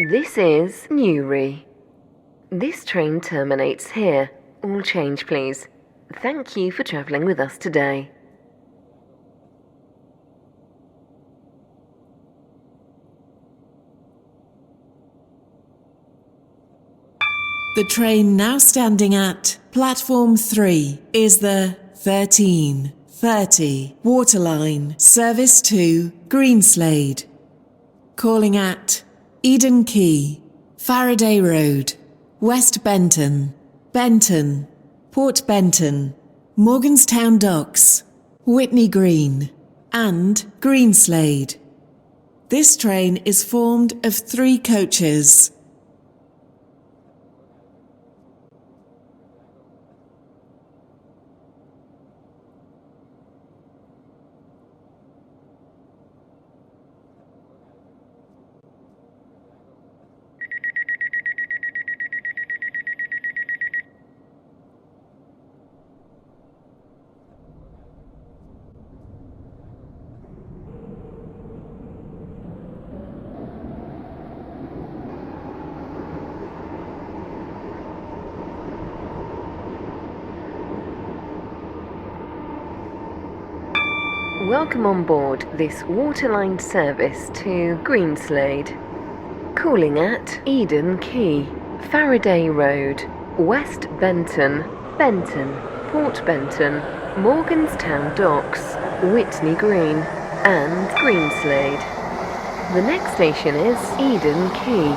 This is Newry. This train terminates here. All change, please. Thank you for travelling with us today. The train now standing at platform 3 is the 13:30 waterline service to Greenslade. Calling at Eden Quay, Faraday Road, West Benton, Benton, Port Benton, Morganstown Docks, Whitney Green and Greenslade. This train is formed of 3 coaches. Welcome on board this waterline service to Greenslade. Calling at Eden Quay, Faraday Road, West Benton, Benton, Port Benton, Morganstown Docks, Whitney Green and Greenslade. The next station is Eden Quay.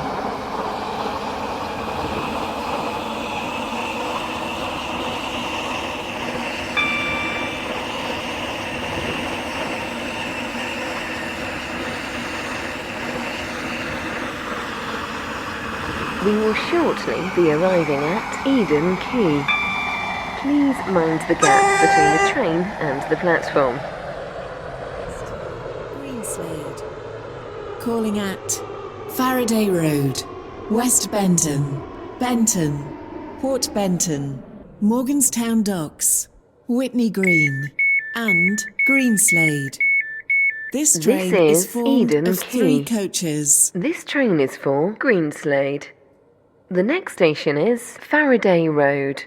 We will shortly be arriving at Eden Quay. Please mind the gap between the train and the platform. Greenslade. Calling at Faraday Road, West Benton, Benton, Port Benton, Morganstown Docks, Whitney Green and Greenslade. This train is formed Eden of 3 Quay. coaches. This train is for Greenslade. The next station is Faraday Road.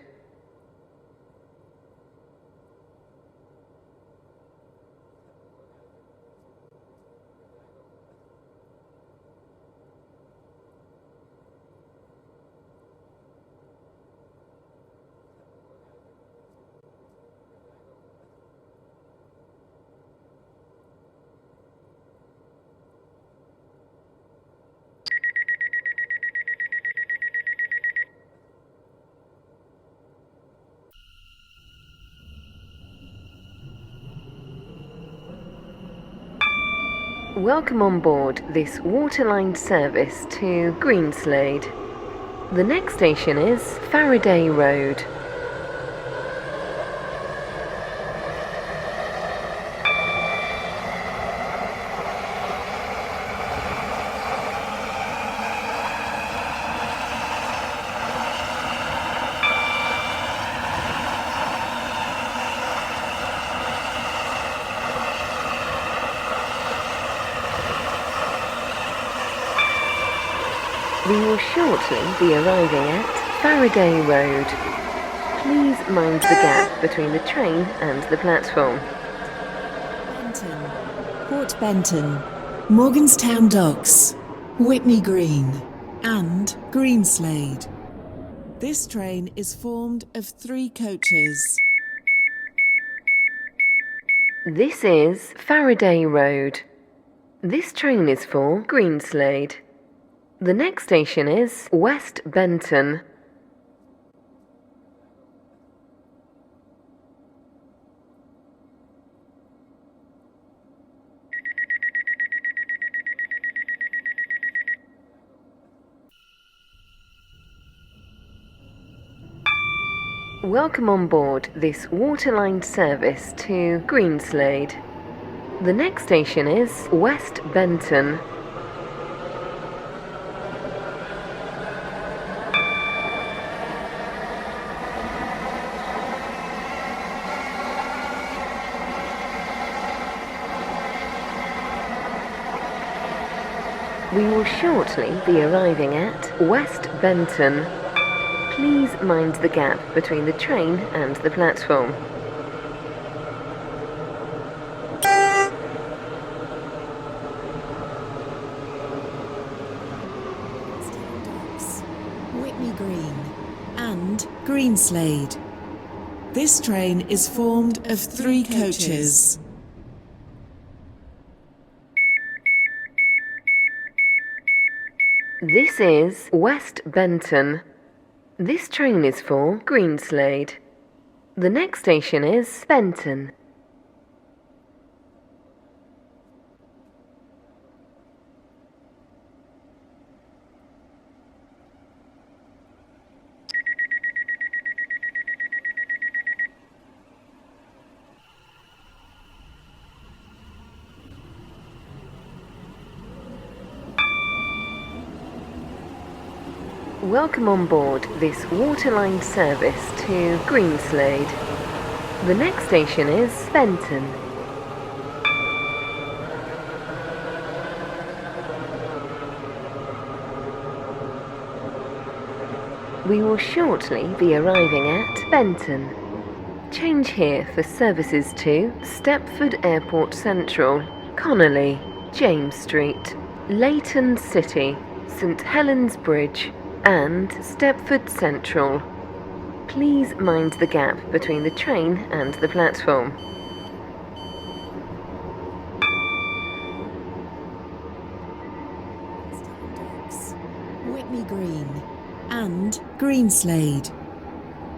Welcome on board this waterline service to Greenslade. The next station is Faraday Road. We will shortly be arriving at Faraday Road. Please mind the gap between the train and the platform. Benton, Port Benton, Morganstown Docks, Whitney Green and Greenslade. This train is formed of 3 coaches. This is Faraday Road. This train is for Greenslade. The next station is West Benton. Welcome on board this waterline service to Greenslade. The next station is West Benton. We will shortly be arriving at West Benton. Please mind the gap between the train and the platform. Whitney Green and Greenslade. This train is formed of 3 coaches. This is West Benton. This train is for Greenslade. The next station is Benton. Welcome on board this waterline service to Greenslade. The next station is Benton. We will shortly be arriving at Benton. Change here for services to Stepford Airport Central, Connolly, James Street, Leighton City, St Helens Bridge, and Stepford Central. Please mind the gap between the train and the platform. Whitney Green and Greenslade.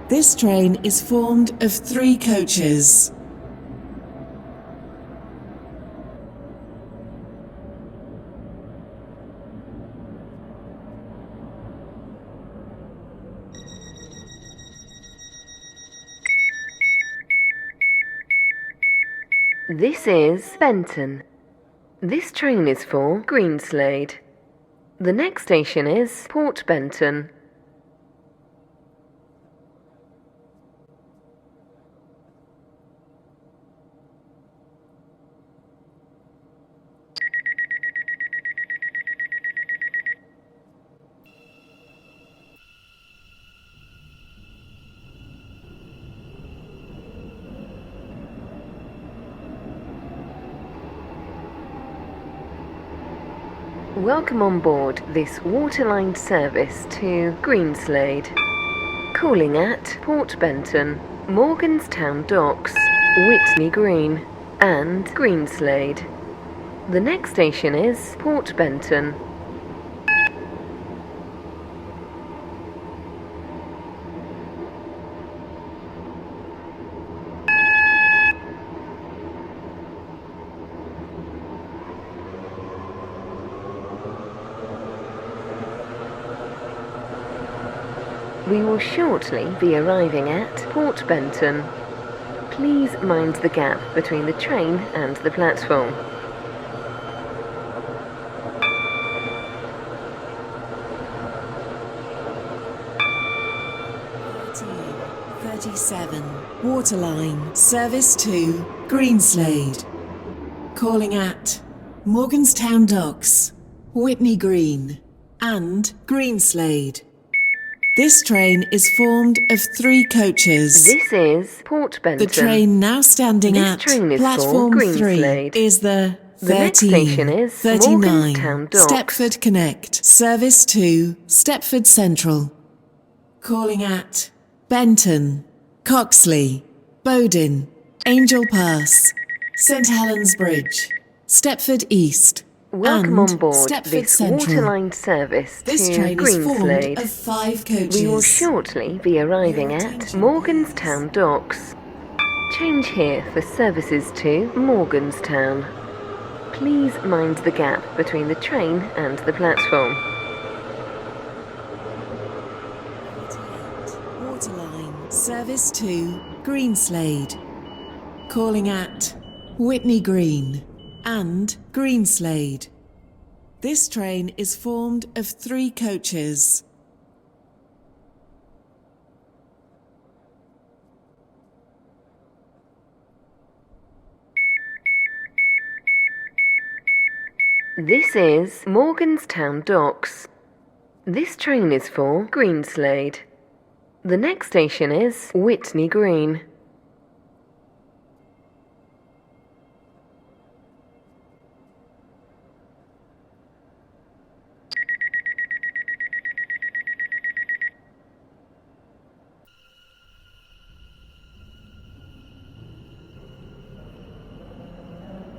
This train is formed of 3 coaches. This is Benton. This train is for Greenslade. The next station is Port Benton. Welcome on board this waterline service to Greenslade. Calling at Port Benton, Morganstown Docks, Whitney Green, and Greenslade. The next station is Port Benton. We will shortly be arriving at Port Benton. Please mind the gap between the train and the platform. '37 Waterline Service to Greenslade. Calling at Morganstown Docks, Whitney Green, and Greenslade. This train is formed of 3 coaches. This is Port Benton. The train now standing at platform 3 is the next station 13, is 39 Morganstown Docks. Stepford Connect service to Stepford Central. Calling at Benton, Coxley, Bowden, Angel Pass, St Helens Bridge, Stepford East, Welcome and on board Stepford this Central. waterline service This to train is formed Greenslade. of 5 coaches. We will shortly be arriving at Morganstown Docks. Change here for services to Morganstown. Please mind the gap between the train and the platform. Waterline service to Greenslade. Calling at Whitney Green and Greenslade. This train is formed of 3 coaches. This is Morganstown Docks. This train is for Greenslade. The next station is Whitney Green.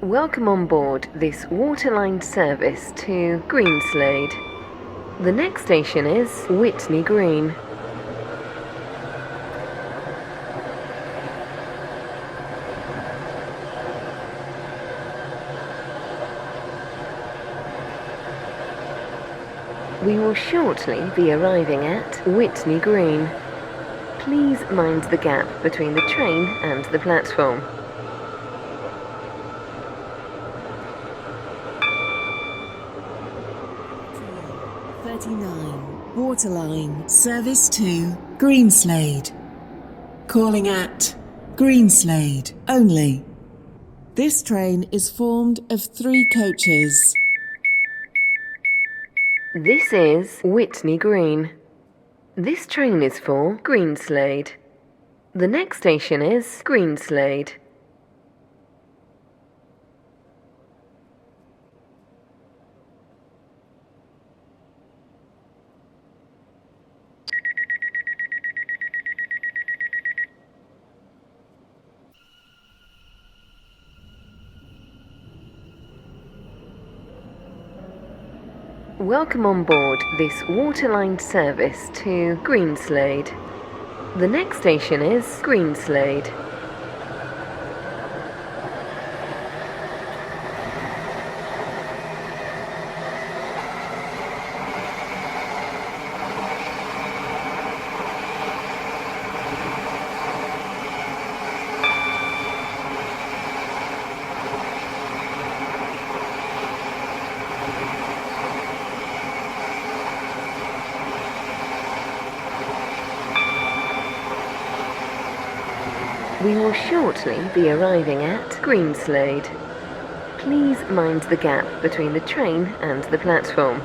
Welcome on board this waterline service to Greenslade. The next station is Whitney Green. We will shortly be arriving at Whitney Green. Please mind the gap between the train and the platform. Waterline, service to Greenslade. Calling at Greenslade only. This train is formed of 3 coaches. This is Whitney Green. This train is for Greenslade. The next station is Greenslade. Welcome on board this waterline service to Greenslade. The next station is Greenslade. We will shortly be arriving at Greenslade. Please mind the gap between the train and the platform.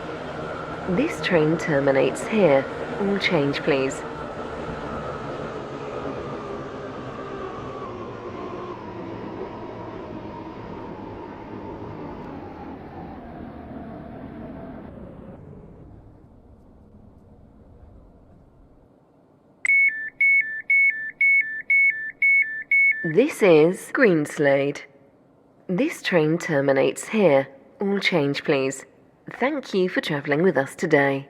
This train terminates here. All change, please. This is Greenslade. This train terminates here. All change, please. Thank you for travelling with us today.